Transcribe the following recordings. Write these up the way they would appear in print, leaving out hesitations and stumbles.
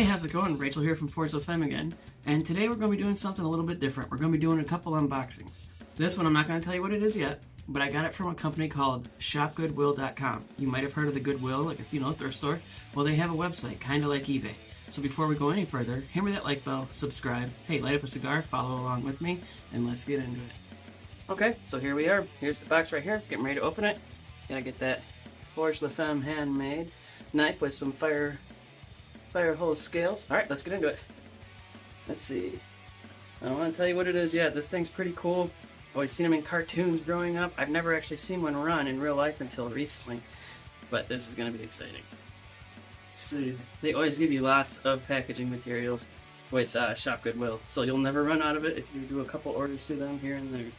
Hey, how's it going? Rachel here from Forza Femme again, and today we're going to be doing something a little bit different. We're going to be doing a couple unboxings. This one I'm not going to tell you what it is yet, but I got it from a company called shopgoodwill.com. You might have heard of the Goodwill, like if you know a thrift store. Well, they have a website, kind of like eBay. So before we go any further, hammer that like bell, subscribe, hey, light up a cigar, follow along with me, and let's get into it. Okay, so here we are. Here's the box right here. Getting ready to open it. Gotta get that Forge La Femme handmade knife with some fire hose scales. Alright, let's get into it. Let's see. I don't want to tell you what it is yet. This thing's pretty cool. Always seen them in cartoons growing up. I've never actually seen one run in real life until recently. But this is going to be exciting. Let's see. They always give you lots of packaging materials with Shop Goodwill. So you'll never run out of it if you do a couple orders to them here and there.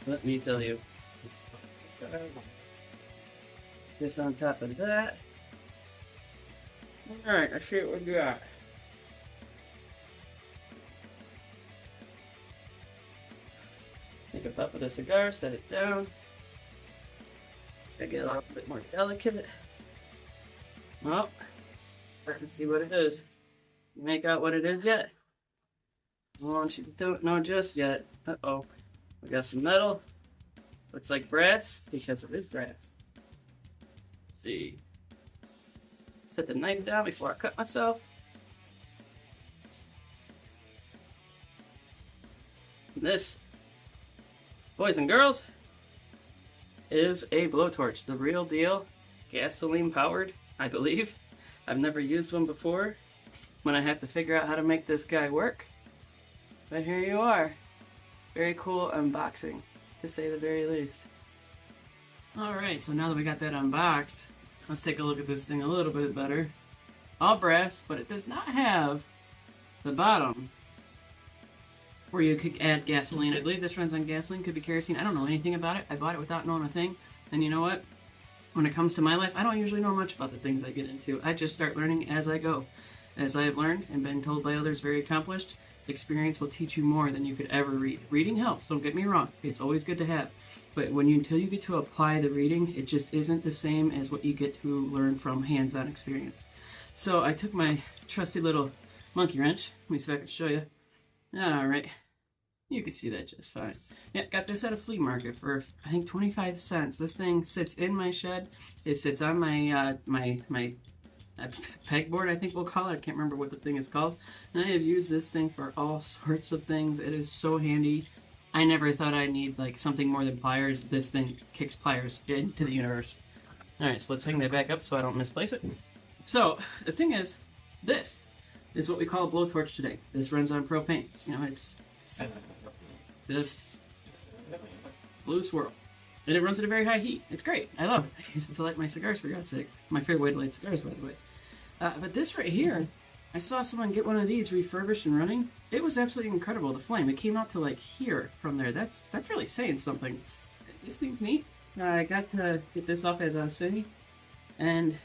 Let me tell you. So, this on top of that. Alright, let's see what we got. Take a puff of the cigar, set it down. Gotta get a little bit more delicate. Well, let's see what it is. You make out what it is yet? I want you don't know just yet. Uh-oh. We got some metal. Looks like brass, because it is brass. Let's see. Set the knife down before I cut myself. And this, boys and girls, is a blowtorch. The real deal, gasoline powered, I believe. I've never used one before when I have to figure out how to make this guy work. But here you are. Very cool unboxing, to say the very least. Alright, so now that we got that unboxed, let's take a look at this thing a little bit better. All brass, but it does not have the bottom where you could add gasoline. I believe this runs on gasoline, could be kerosene. I don't know anything about it. I bought it without knowing a thing. And you know what? When it comes to my life, I don't usually know much about the things I get into. I just start learning as I go. As I have learned and been told by others very accomplished, experience will teach you more than you could ever read. Reading helps, don't get me wrong. It's always good to have. But until you get to apply the reading, it just isn't the same as what you get to learn from hands-on experience. So I took my trusty little monkey wrench. Let me see if I can show you. Alright. You can see that just fine. Yeah, got this at a flea market for, I think, 25 cents. This thing sits in my shed. It sits on my my pegboard, I think we'll call it. I can't remember what the thing is called. And I have used this thing for all sorts of things. It is so handy. I never thought I'd need like something more than pliers. This thing kicks pliers into the universe. Alright, so let's hang that back up so I don't misplace it. So, the thing is, this is what we call a blowtorch today. This runs on propane. You know, it's this blue swirl. And it runs at a very high heat. It's great. I love it. I use it to light my cigars, for God's sakes. My favorite way to light cigars, by the way. But this right here, I saw someone get one of these refurbished and running. It was absolutely incredible, the flame. It came out to like here from there. That's really saying something. This thing's neat. I got to get this off as I was saying. And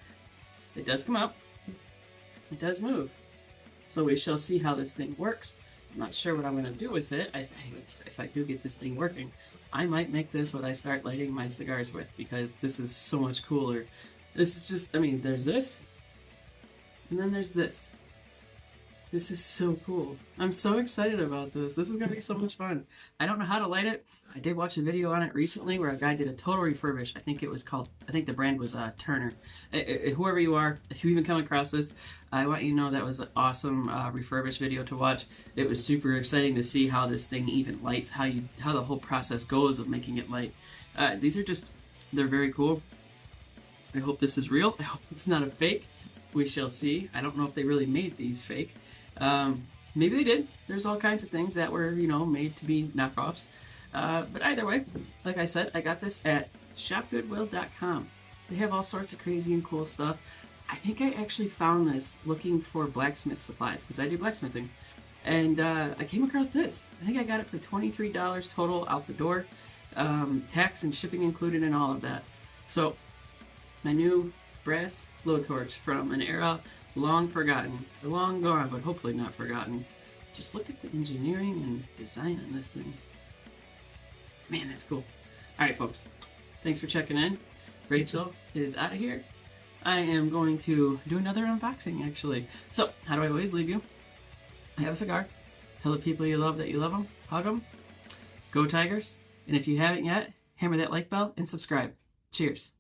it does come out. It does move. So we shall see how this thing works. I'm not sure what I'm going to do with it. If I do get this thing working, I might make this what I start lighting my cigars with, because this is so much cooler. This is just, I mean, there's this, and then there's this. This is so cool. I'm so excited about this. This is going to be so much fun. I don't know how to light it. I did watch a video on it recently where a guy did a total refurbish. I think it was called, I think the brand was Turner. Whoever you are, if you even come across this, I want you to know that was an awesome refurbished video to watch. It was super exciting to see how this thing even lights, how the whole process goes of making it light. These are just, they're very cool. I hope this is real. I hope it's not a fake. We shall see. I don't know if they really made these fake. Maybe they did. There's all kinds of things that were, you know, made to be knockoffs. But either way, like I said, I got this at shopgoodwill.com. They have all sorts of crazy and cool stuff. I think I actually found this looking for blacksmith supplies, because I do blacksmithing. And I came across this. I think I got it for $23 total out the door. Tax and shipping included and all of that. So, my new brass blowtorch from an era long forgotten, or long gone, but hopefully not forgotten. Just look at the engineering and design on this thing. Man, that's cool. Alright folks, thanks for checking in. Rachel is out of here. I am going to do another unboxing, actually. So, how do I always leave you? Have a cigar. Tell the people you love that you love them. Hug them. Go Tigers. And if you haven't yet, hammer that like bell and subscribe. Cheers.